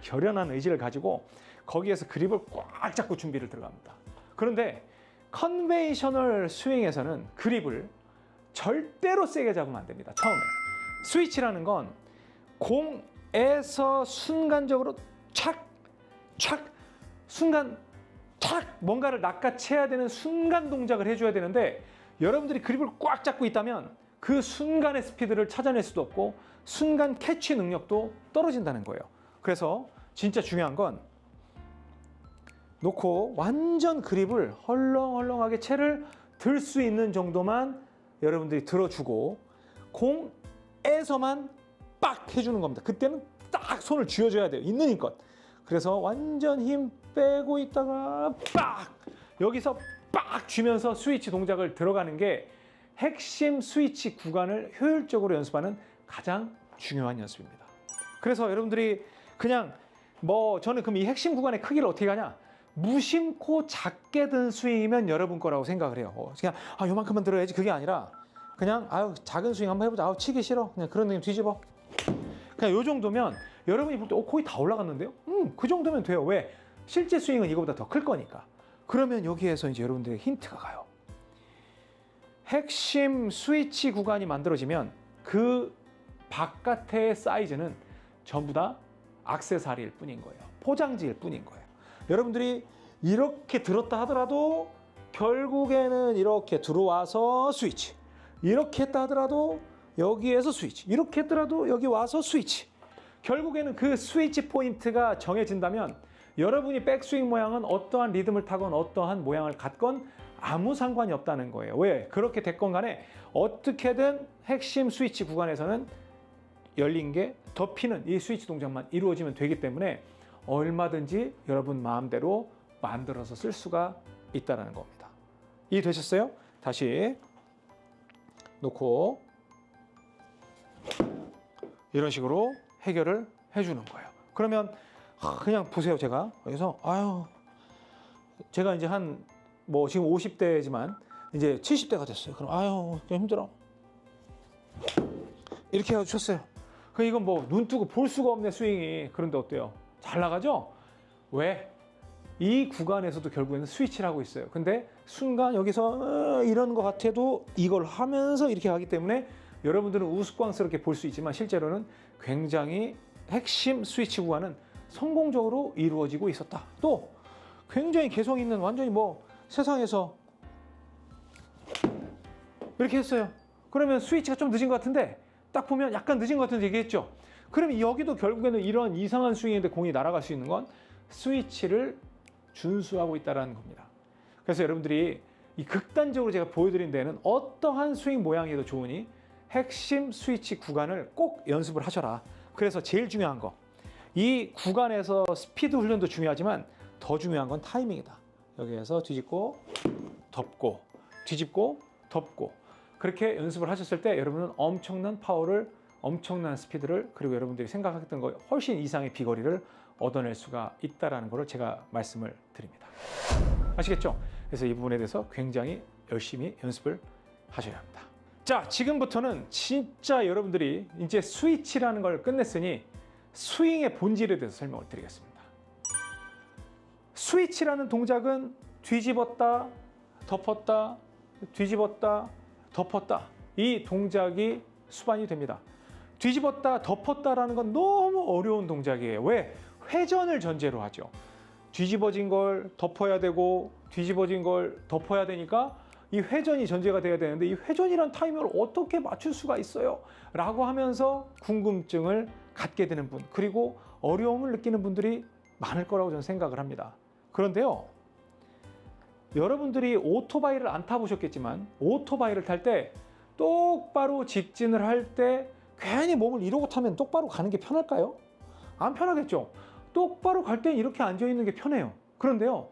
결연한 의지를 가지고 거기에서 그립을 꽉 잡고 준비를 들어갑니다. 그런데 컨벤셔널 스윙에서는 그립을 절대로 세게 잡으면 안 됩니다. 처음에. 스위치라는 건 공에서 순간적으로 착 순간 착 뭔가를 낚아채야 되는 순간 동작을 해줘야 되는데, 여러분들이 그립을 꽉 잡고 있다면 그 순간의 스피드를 찾아낼 수도 없고 순간 캐치 능력도 떨어진다는 거예요. 그래서 진짜 중요한 건 놓고 완전 그립을 헐렁헐렁하게 채를 들 수 있는 정도만 여러분들이 들어주고 공에서만 빡 해주는 겁니다. 그때는 딱 손을 쥐어줘야 돼요. 있는 힘껏. 그래서 완전 힘 빼고 있다가 빡! 여기서 빡 쥐면서 스위치 동작을 들어가는 게 핵심 스위치 구간을 효율적으로 연습하는 가장 중요한 연습입니다. 그래서 여러분들이 그냥 저는 그럼 이 핵심 구간의 크기를 어떻게 하냐? 무심코 작게 든 스윙이면 여러분 거라고 생각을 해요. 그냥 요만큼만 들어야지, 그게 아니라 그냥 작은 스윙 한번 해보자. 치기 싫어. 그냥 그런 느낌 뒤집어. 그냥 요 정도면 여러분이 볼 때 거의 다 올라갔는데요? 그 정도면 돼요. 왜? 실제 스윙은 이거보다 더 클 거니까. 그러면 여기에서 이제 여러분들의 힌트가 가요. 핵심 스위치 구간이 만들어지면 그 바깥의 사이즈는 전부 다 액세서리일 뿐인 거예요. 포장지일 뿐인 거예요. 여러분들이 이렇게 들었다 하더라도 결국에는 이렇게 들어와서 스위치, 이렇게 했다 하더라도 여기에서 스위치. 이렇게 했더라도 여기 와서 스위치. 결국에는 그 스위치 포인트가 정해진다면 여러분이 백스윙 모양은 어떠한 리듬을 타건 어떠한 모양을 갖건 아무 상관이 없다는 거예요. 왜? 그렇게 됐건 간에 어떻게든 핵심 스위치 구간에서는 열린 게 덮이는 이 스위치 동작만 이루어지면 되기 때문에 얼마든지 여러분 마음대로 만들어서 쓸 수가 있다는 겁니다. 이해되셨어요? 다시 놓고 이런 식으로 해결을 해주는 거예요. 그러면 그냥 보세요. 제가 여기서 제가 이제 지금 50대지만 이제 70대가 됐어요. 그럼 힘들어. 이렇게 해서 쳤어요. 이건 눈 뜨고 볼 수가 없네 스윙이. 그런데 어때요? 잘 나가죠? 왜? 이 구간에서도 결국에는 스위치를 하고 있어요. 근데 순간 여기서 이런 것 같아도 이걸 하면서 이렇게 가기 때문에 여러분들은 우스꽝스럽게 볼 수 있지만 실제로는 굉장히 핵심 스위치 구간은 성공적으로 이루어지고 있었다. 또 굉장히 개성 있는 완전히 세상에서 이렇게 했어요. 그러면 스위치가 좀 늦은 것 같은데 딱 보면 약간 늦은 것 같은데 얘기했죠. 그러면 여기도 결국에는 이런 이상한 스윙인데 공이 날아갈 수 있는 건 스위치를 준수하고 있다는 겁니다. 그래서 여러분들이 이 극단적으로 제가 보여드린 데는 어떠한 스윙 모양이도 좋으니 핵심 스위치 구간을 꼭 연습을 하셔라. 그래서 제일 중요한 거, 이 구간에서 스피드 훈련도 중요하지만 더 중요한 건 타이밍이다. 여기에서 뒤집고 덮고 뒤집고 덮고 그렇게 연습을 하셨을 때 여러분은 엄청난 파워를, 엄청난 스피드를, 그리고 여러분들이 생각했던 거 훨씬 이상의 비거리를 얻어낼 수가 있다는 것을 제가 말씀을 드립니다. 아시겠죠? 그래서 이 부분에 대해서 굉장히 열심히 연습을 하셔야 합니다. 자, 지금부터는 진짜 여러분들이 이제 스위치라는 걸 끝냈으니 스윙의 본질에 대해서 설명을 드리겠습니다. 스위치라는 동작은 뒤집었다, 덮었다, 뒤집었다, 덮었다. 이 동작이 수반이 됩니다. 뒤집었다, 덮었다라는 건 너무 어려운 동작이에요. 왜? 회전을 전제로 하죠. 뒤집어진 걸 덮어야 되고 뒤집어진 걸 덮어야 되니까 이 회전이 전제가 돼야 되는데 이 회전이란 타이밍을 어떻게 맞출 수가 있어요? 라고 하면서 궁금증을 갖게 되는 분, 그리고 어려움을 느끼는 분들이 많을 거라고 저는 생각을 합니다. 그런데요, 여러분들이 오토바이를 안 타보셨겠지만 오토바이를 탈 때 똑바로 직진을 할 때 괜히 몸을 이러고 타면 똑바로 가는 게 편할까요? 안 편하겠죠. 똑바로 갈 때는 이렇게 앉아있는 게 편해요. 그런데요,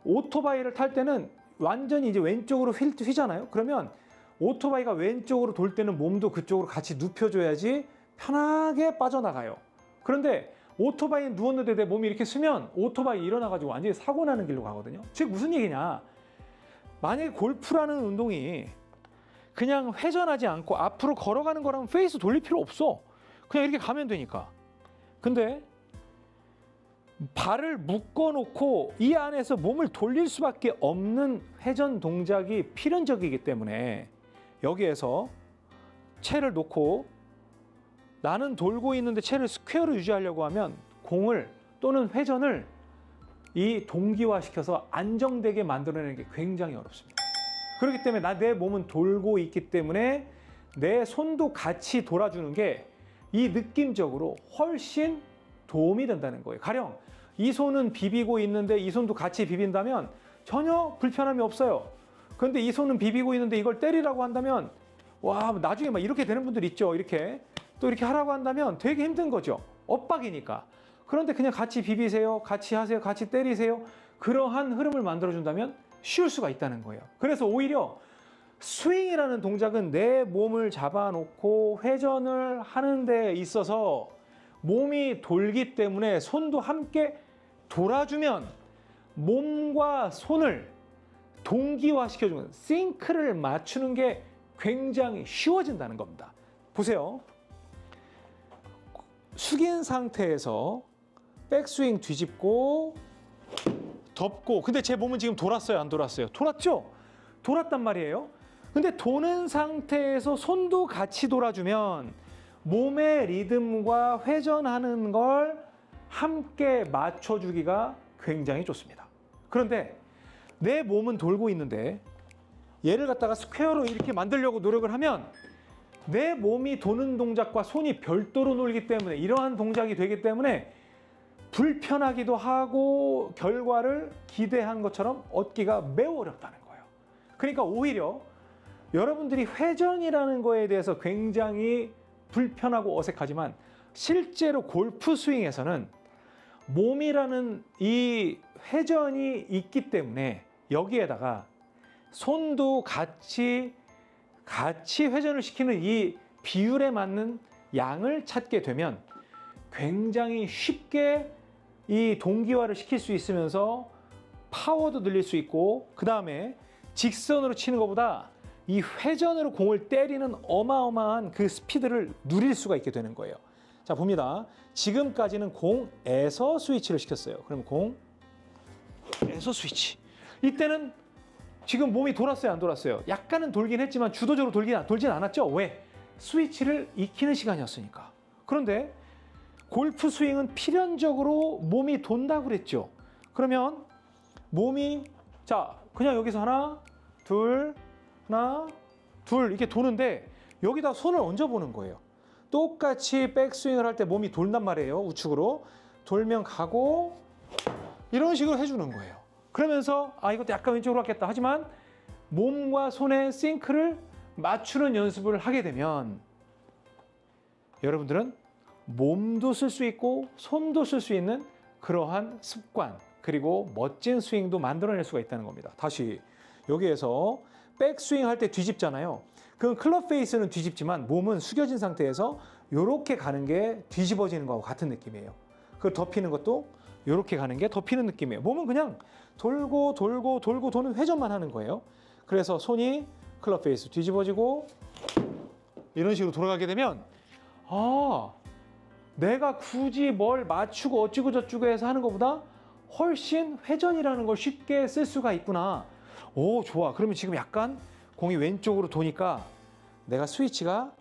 오토바이를 탈 때는 완전히 이제 왼쪽으로 휘잖아요. 그러면 오토바이가 왼쪽으로 돌 때는 몸도 그쪽으로 같이 눕혀줘야지 편하게 빠져나가요. 그런데 오토바이에 누웠는데 내 몸이 이렇게 쓰면 오토바이 일어나가지고 완전히 사고 나는 길로 가거든요. 즉 무슨 얘기냐, 만약에 골프라는 운동이 그냥 회전하지 않고 앞으로 걸어가는 거라면 페이스 돌릴 필요 없어. 그냥 이렇게 가면 되니까. 근데 발을 묶어놓고 이 안에서 몸을 돌릴 수밖에 없는 회전 동작이 필연적이기 때문에 여기에서 채를 놓고 나는 돌고 있는데 채를 스퀘어로 유지하려고 하면 공을 또는 회전을 이 동기화시켜서 안정되게 만들어내는 게 굉장히 어렵습니다. 그렇기 때문에 내 몸은 돌고 있기 때문에 내 손도 같이 돌아주는 게 이 느낌적으로 훨씬 도움이 된다는 거예요. 가령 이 손은 비비고 있는데 이 손도 같이 비빈다면 전혀 불편함이 없어요. 그런데 이 손은 비비고 있는데 이걸 때리라고 한다면 나중에 막 이렇게 되는 분들 있죠. 이렇게 또 이렇게 하라고 한다면 되게 힘든 거죠. 엇박이니까. 그런데 그냥 같이 비비세요, 같이 하세요, 같이 때리세요. 그러한 흐름을 만들어준다면 쉬울 수가 있다는 거예요. 그래서 오히려 스윙이라는 동작은 내 몸을 잡아놓고 회전을 하는 데 있어서 몸이 돌기 때문에 손도 함께 돌아주면 몸과 손을 동기화시켜주는 싱크를 맞추는 게 굉장히 쉬워진다는 겁니다. 보세요. 숙인 상태에서 백스윙 뒤집고 덮고, 근데 제 몸은 지금 돌았어요, 안 돌았어요? 돌았죠? 돌았단 말이에요. 근데 도는 상태에서 손도 같이 돌아주면 몸의 리듬과 회전하는 걸 함께 맞춰주기가 굉장히 좋습니다. 그런데 내 몸은 돌고 있는데 얘를 갖다가 스퀘어로 이렇게 만들려고 노력을 하면 내 몸이 도는 동작과 손이 별도로 놀기 때문에 이러한 동작이 되기 때문에 불편하기도 하고 결과를 기대한 것처럼 얻기가 매우 어렵다는 거예요. 그러니까 오히려 여러분들이 회전이라는 거에 대해서 굉장히 불편하고 어색하지만 실제로 골프 스윙에서는 몸이라는 이 회전이 있기 때문에 여기에다가 손도 같이 회전을 시키는 이 비율에 맞는 양을 찾게 되면 굉장히 쉽게 이 동기화를 시킬 수 있으면서 파워도 늘릴 수 있고, 그 다음에 직선으로 치는 것보다 이 회전으로 공을 때리는 어마어마한 그 스피드를 누릴 수가 있게 되는 거예요. 자, 봅니다. 지금까지는 공에서 스위치를 시켰어요. 그러면 공에서 스위치. 이때는 지금 몸이 돌았어요, 안 돌았어요? 약간은 돌긴 했지만 주도적으로 돌진 않았죠? 왜? 스위치를 익히는 시간이었으니까. 그런데 골프 스윙은 필연적으로 몸이 돈다고 그랬죠. 그러면 몸이 자 그냥 여기서 하나, 둘 이렇게 도는데 여기다 손을 얹어보는 거예요. 똑같이 백스윙을 할 때 몸이 돌단 말이에요. 우측으로. 돌면 가고 이런 식으로 해주는 거예요. 그러면서 이것도 약간 왼쪽으로 갔겠다. 하지만 몸과 손의 싱크를 맞추는 연습을 하게 되면 여러분들은 몸도 쓸 수 있고 손도 쓸 수 있는 그러한 습관, 그리고 멋진 스윙도 만들어낼 수가 있다는 겁니다. 다시 여기에서 백스윙 할 때 뒤집잖아요. 그럼 클럽 페이스는 뒤집지만 몸은 숙여진 상태에서 이렇게 가는 게 뒤집어지는 거하고 같은 느낌이에요. 그걸 덮이는 것도 이렇게 가는 게 덮이는 느낌이에요. 몸은 그냥 돌고 도는 회전만 하는 거예요. 그래서 손이 클럽 페이스 뒤집어지고 이런 식으로 돌아가게 되면 내가 굳이 뭘 맞추고 어쩌고 저쩌고 해서 하는 것보다 훨씬 회전이라는 걸 쉽게 쓸 수가 있구나. 오, 좋아. 그러면 지금 약간 공이 왼쪽으로 도니까 내가 스위치가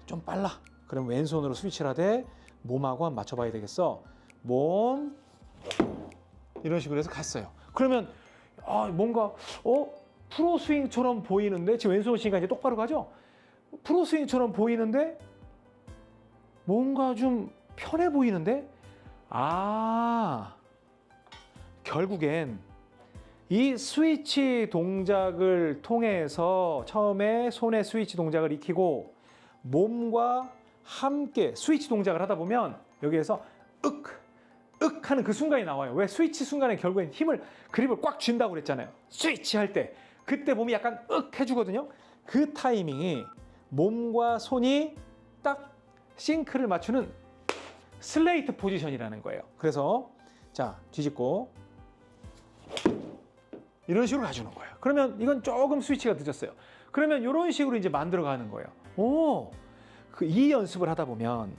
좀 빨라. 그럼 왼손으로 스위치를 하되 몸하고 한번 맞춰봐야 되겠어. 몸 이런 식으로 해서 갔어요. 그러면 뭔가 프로 스윙처럼 보이는데 지금 왼손으로 치니까 이제 똑바로 가죠? 프로 스윙처럼 보이는데 뭔가 좀 편해 보이는데 결국엔 이 스위치 동작을 통해서 처음에 손의 스위치 동작을 익히고 몸과 함께 스위치 동작을 하다 보면 여기에서 윽 하는 그 순간이 나와요. 왜? 스위치 순간에 결국엔 그립을 꽉 쥔다고 그랬잖아요. 스위치 할 때 그때 몸이 약간 해주거든요. 그 타이밍이 몸과 손이 딱 싱크를 맞추는 슬레이트 포지션이라는 거예요. 그래서 자 뒤집고 이런 식으로 가주는 거예요. 그러면 이건 조금 스위치가 늦었어요. 그러면 이런 식으로 이제 만들어 가는 거예요. 이 연습을 하다 보면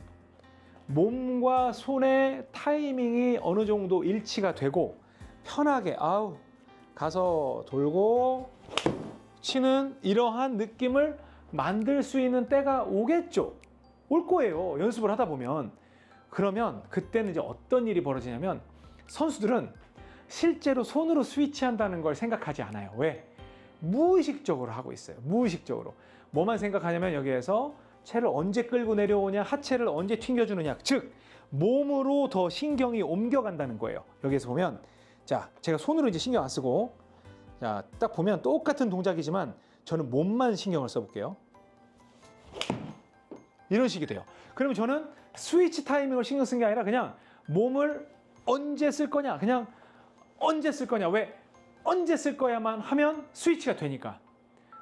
몸과 손의 타이밍이 어느 정도 일치가 되고 편하게 가서 돌고 치는 이러한 느낌을 만들 수 있는 때가 오겠죠. 올 거예요. 연습을 하다 보면. 그러면 그때는 이제 어떤 일이 벌어지냐면 선수들은 실제로 손으로 스위치한다는 걸 생각하지 않아요. 왜? 무의식적으로 하고 있어요. 무의식적으로. 뭐만 생각하냐면 여기에서 채를 언제 끌고 내려오냐, 하체를 언제 튕겨주느냐. 즉 몸으로 더 신경이 옮겨간다는 거예요. 여기에서 보면 자 제가 손으로 이제 신경 안 쓰고 자 딱 보면 똑같은 동작이지만 저는 몸만 신경을 써볼게요. 이런 식이 돼요. 그러면 저는 스위치 타이밍을 신경 쓴 게 아니라 그냥 몸을 언제 쓸 거냐, 그냥 언제 쓸 거냐. 왜? 언제 쓸 거야만 하면 스위치가 되니까.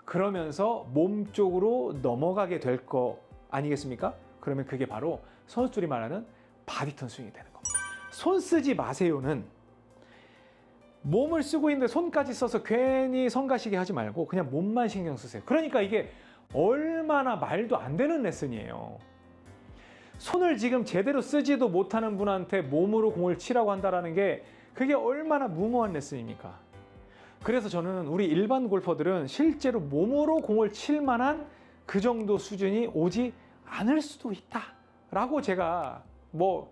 그러면서 몸 쪽으로 넘어가게 될 거 아니겠습니까? 그러면 그게 바로 선수들이 말하는 바디턴 스윙이 되는 겁니다. 손 쓰지 마세요는 몸을 쓰고 있는데 손까지 써서 괜히 성가시게 하지 말고 그냥 몸만 신경 쓰세요. 그러니까 이게 얼마나 말도 안 되는 레슨이에요. 손을 지금 제대로 쓰지도 못하는 분한테 몸으로 공을 치라고 한다는 게 그게 얼마나 무모한 레슨입니까? 그래서 저는 우리 일반 골퍼들은 실제로 몸으로 공을 칠 만한 그 정도 수준이 오지 않을 수도 있다라고 제가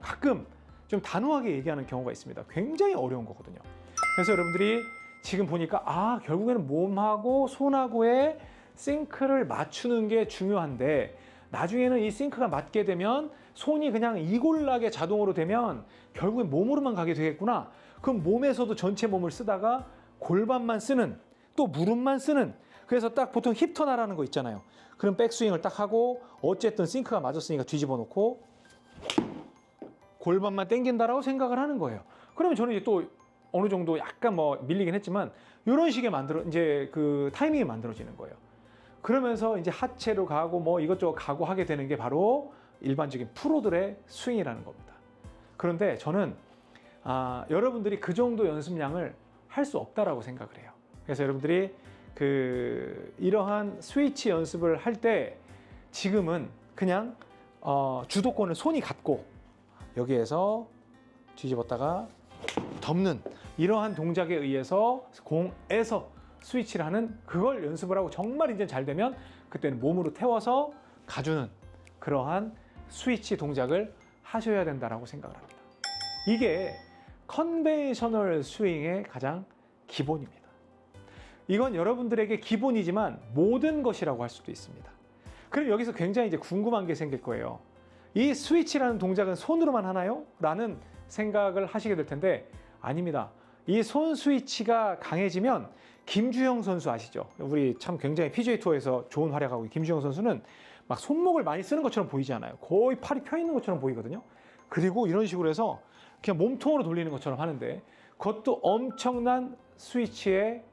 가끔 좀 단호하게 얘기하는 경우가 있습니다. 굉장히 어려운 거거든요. 그래서 여러분들이 지금 보니까 결국에는 몸하고 손하고의 싱크를 맞추는 게 중요한데 나중에는 이 싱크가 맞게 되면 손이 그냥 이골나게 자동으로 되면 결국엔 몸으로만 가게 되겠구나. 그럼 몸에서도 전체 몸을 쓰다가 골반만 쓰는, 또 무릎만 쓰는, 그래서 딱 보통 힙턴하라는 거 있잖아요. 그럼 백스윙을 딱 하고 어쨌든 싱크가 맞았으니까 뒤집어 놓고 골반만 당긴다라고 생각을 하는 거예요. 그러면 저는 이제 또 어느 정도 약간 뭐 밀리긴 했지만 이런 식의 이제 그 타이밍이 만들어지는 거예요. 그러면서 이제 하체로 가고 뭐 이것저것 가고 하게 되는 게 바로 일반적인 프로들의 스윙이라는 겁니다. 그런데 저는 여러분들이 그 정도 연습량을 할 수 없다라고 생각을 해요. 그래서 여러분들이 이러한 스위치 연습을 할 때 지금은 그냥 주도권을 손이 갖고 여기에서 뒤집었다가 덮는 이러한 동작에 의해서 공에서 스위치를 하는 그걸 연습을 하고 정말 이제 잘 되면 그때는 몸으로 태워서 가주는 그러한 스위치 동작을 하셔야 된다라고 생각을 합니다. 이게 컨벤셔널 스윙의 가장 기본입니다. 이건 여러분들에게 기본이지만 모든 것이라고 할 수도 있습니다. 그럼 여기서 굉장히 이제 궁금한 게 생길 거예요. 이 스위치라는 동작은 손으로만 하나요? 라는 생각을 하시게 될 텐데 아닙니다. 이 손 스위치가 강해지면 김주영 선수 아시죠? 우리 참 굉장히 PGA 투어에서 좋은 활약하고 김주영 선수는 막 손목을 많이 쓰는 것처럼 보이지 않아요. 거의 팔이 펴 있는 것처럼 보이거든요. 그리고 이런 식으로 해서 그냥 몸통으로 돌리는 것처럼 하는데 그것도 엄청난 스위치의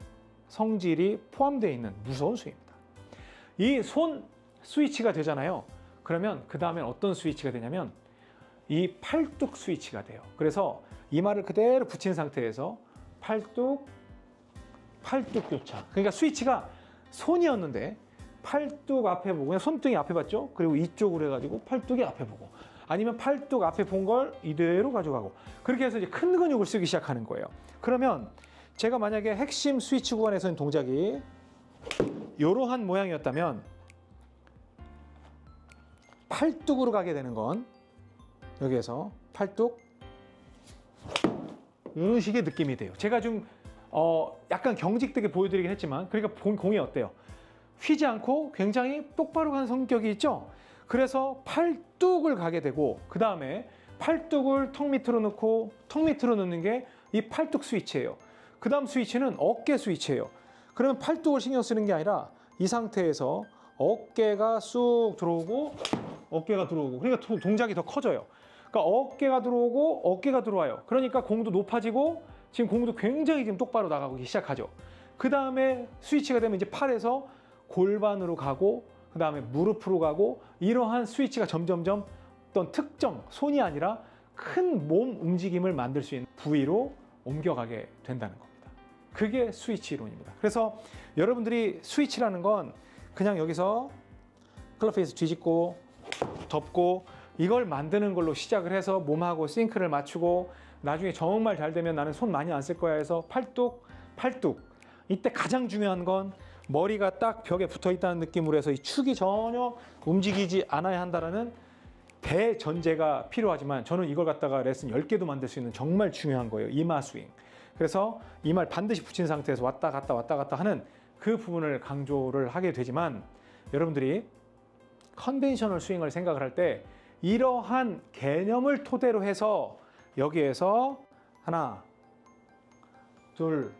성질이 포함되어 있는 무서운 스윙입니다. 이 손 스위치가 되잖아요. 그러면 그 다음엔 어떤 스위치가 되냐면 이 팔뚝 스위치가 돼요. 그래서 이마를 그대로 붙인 상태에서 팔뚝 교차. 그러니까 스위치가 손이었는데 팔뚝 앞에 보고 그냥 손등이 앞에 봤죠. 그리고 이쪽으로 해가지고 팔뚝이 앞에 보고 아니면 팔뚝 앞에 본 걸 이대로 가져가고 그렇게 해서 이제 큰 근육을 쓰기 시작하는 거예요. 그러면 제가 만약에 핵심 스위치 구간에서는 동작이 이러한 모양이었다면 팔뚝으로 가게 되는 건 여기에서 팔뚝 이런 식의 느낌이 돼요. 제가 좀 약간 경직되게 보여드리긴 했지만 그러니까 공이 어때요? 휘지 않고 굉장히 똑바로 가는 성격이 있죠? 그래서 팔뚝을 가게 되고 그 다음에 팔뚝을 턱 밑으로 넣고 턱 밑으로 넣는 게 이 팔뚝 스위치예요. 그 다음 스위치는 어깨 스위치예요. 그러면 팔뚝을 신경 쓰는 게 아니라 이 상태에서 어깨가 쑥 들어오고 어깨가 들어오고 그러니까 동작이 더 커져요. 그러니까 어깨가 들어오고 어깨가 들어와요. 그러니까 공도 높아지고 지금 공도 굉장히 지금 똑바로 나가기 시작하죠. 그 다음에 스위치가 되면 이제 팔에서 골반으로 가고 그 다음에 무릎으로 가고 이러한 스위치가 점점점 어떤 특정 손이 아니라 큰 몸 움직임을 만들 수 있는 부위로 옮겨가게 된다는 겁니다. 그게 스위치 이론입니다. 그래서 여러분들이 스위치라는 건 그냥 여기서 클럽 페이스 뒤집고 덮고 이걸 만드는 걸로 시작을 해서 몸하고 싱크를 맞추고 나중에 정말 잘 되면 나는 손 많이 안 쓸 거야 해서 팔뚝 이때 가장 중요한 건 머리가 딱 벽에 붙어 있다는 느낌으로 해서 이 축이 전혀 움직이지 않아야 한다는 대전제가 필요하지만 저는 이걸 갖다가 레슨 10개도 만들 수 있는 정말 중요한 거예요. 이마 스윙. 그래서 이마를 반드시 붙인 상태에서 왔다 갔다 하는 그 부분을 강조를 하게 되지만 여러분들이 컨벤셔널 스윙을 생각을 할 때 이러한 개념을 토대로 해서 여기에서 하나, 둘,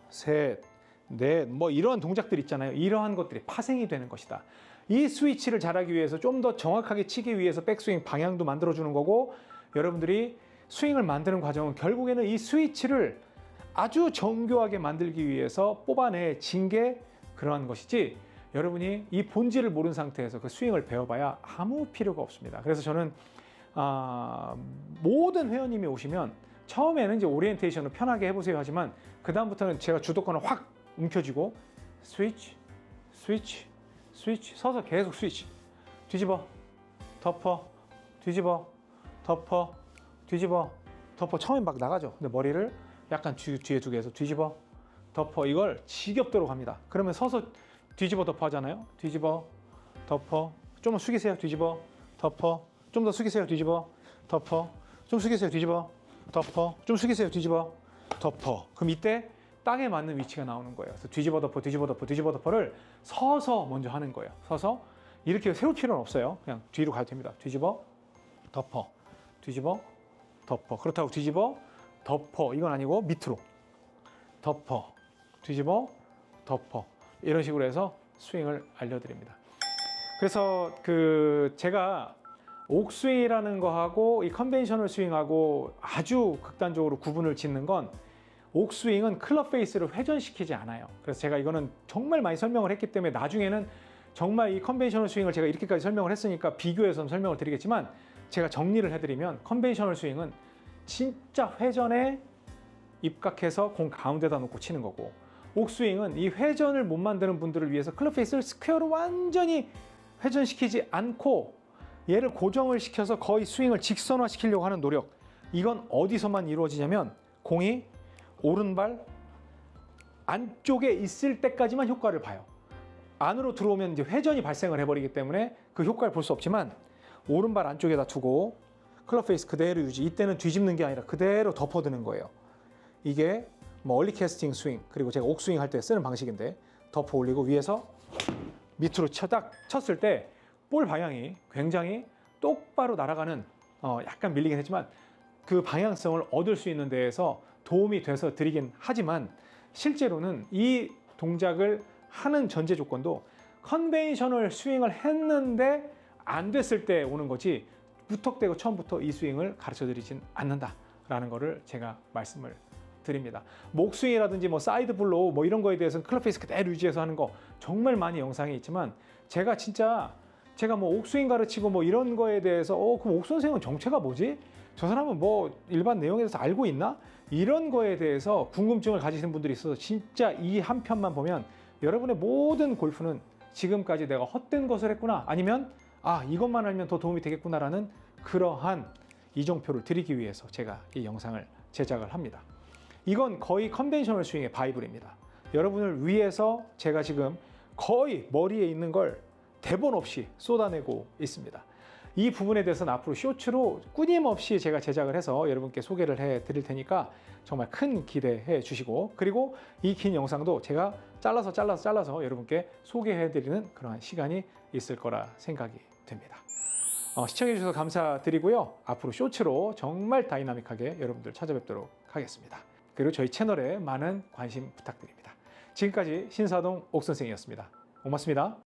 셋, 넷, 이러한 동작들 있잖아요. 이러한 것들이 파생이 되는 것이다. 이 스위치를 잘하기 위해서 좀 더 정확하게 치기 위해서 백스윙 방향도 만들어주는 거고 여러분들이 스윙을 만드는 과정은 결국에는 이 스위치를 아주 정교하게 만들기 위해서 뽑아내진 게 그러한 것이지 여러분이 이 본질을 모르는 상태에서 그 스윙을 배워봐야 아무 필요가 없습니다. 그래서 저는 모든 회원님이 오시면 처음에는 이제 오리엔테이션을 편하게 해보세요 하지만 그 다음부터는 제가 주도권을 확 움켜쥐고 스위치 서서 계속 스위치 뒤집어 덮어 뒤집어 덮어 뒤집어 덮어 처음엔 막 나가죠. 근데 머리를 약간 뒤에 두게 해서 뒤집어 덮어 이걸 지겹도록 합니다. 그러면 서서 뒤집어 덮어 하잖아요. 뒤집어 덮어 좀만 숙이세요. 뒤집어 덮어 좀 더 숙이세요. 뒤집어 덮어 좀 숙이세요. 뒤집어 덮어 좀 숙이세요. 뒤집어 덮어 그럼 이때 땅에 맞는 위치가 나오는 거예요. 그래서 뒤집어 덮어, 뒤집어 덮어, 뒤집어 덮어를 서서 먼저 하는 거예요. 서서 이렇게 세울 필요는 없어요. 그냥 뒤로 가도 됩니다. 뒤집어 덮어, 뒤집어 덮어. 그렇다고 뒤집어 덮어 이건 아니고 밑으로 덮어, 뒤집어 덮어 이런 식으로 해서 스윙을 알려드립니다. 그래서 제가 옥스윙이라는 거하고 이 컨벤셔널 스윙하고 아주 극단적으로 구분을 짓는 건 옥스윙은 클럽 페이스를 회전시키지 않아요. 그래서 제가 이거는 정말 많이 설명을 했기 때문에 나중에는 정말 이 컨벤셔널 스윙을 제가 이렇게까지 설명을 했으니까 비교해서 설명을 드리겠지만 제가 정리를 해드리면 컨벤셔널 스윙은 진짜 회전에 입각해서 공 가운데다 놓고 치는 거고 옥스윙은 이 회전을 못 만드는 분들을 위해서 클럽 페이스를 스퀘어로 완전히 회전시키지 않고 얘를 고정을 시켜서 거의 스윙을 직선화 시키려고 하는 노력. 이건 어디서만 이루어지냐면 공이 오른발 안쪽에 있을 때까지만 효과를 봐요. 안으로 들어오면 이제 회전이 발생을 해버리기 때문에 그 효과를 볼 수 없지만 오른발 안쪽에다 두고 클럽 페이스 그대로 유지. 이때는 뒤집는 게 아니라 그대로 덮어두는 거예요. 이게 뭐 얼리 캐스팅 스윙 그리고 제가 옥스윙 할 때 쓰는 방식인데 덮어 올리고 위에서 밑으로 딱 쳤을 때 볼 방향이 굉장히 똑바로 날아가는 약간 밀리긴 했지만 그 방향성을 얻을 수 있는 데에서 도움이 돼서 드리긴 하지만 실제로는 이 동작을 하는 전제 조건도 컨벤셔널 스윙을 했는데 안 됐을 때 오는 거지 무턱대고 처음부터 이 스윙을 가르쳐 드리진 않는다라는 거를 제가 말씀을 드립니다. 목스윙이라든지 뭐 사이드 블로우 뭐 이런 거에 대해서는 클럽 페이스 그대로 유지해서 하는 거 정말 많이 영상이 있지만 제가 뭐 옥스윙 가르치고 뭐 이런 거에 대해서 그럼 옥 선생은 정체가 뭐지? 저 사람은 뭐 일반 내용에 대해서 알고 있나? 이런 거에 대해서 궁금증을 가지시는 분들이 있어서 진짜 이 한 편만 보면 여러분의 모든 골프는 지금까지 내가 헛된 것을 했구나 아니면 이것만 알면 더 도움이 되겠구나라는 그러한 이정표를 드리기 위해서 제가 이 영상을 제작을 합니다. 이건 거의 컨벤셔널 스윙의 바이블입니다. 여러분을 위해서 제가 지금 거의 머리에 있는 걸 대본 없이 쏟아내고 있습니다. 이 부분에 대해서는 앞으로 쇼츠로 끊임없이 제가 제작을 해서 여러분께 소개를 해 드릴 테니까 정말 큰 기대해 주시고 그리고 이 긴 영상도 제가 잘라서 여러분께 소개해 드리는 그러한 시간이 있을 거라 생각이 됩니다. 시청해 주셔서 감사드리고요. 앞으로 쇼츠로 정말 다이나믹하게 여러분들 찾아뵙도록 하겠습니다. 그리고 저희 채널에 많은 관심 부탁드립니다. 지금까지 신사동 옥선생이었습니다. 고맙습니다.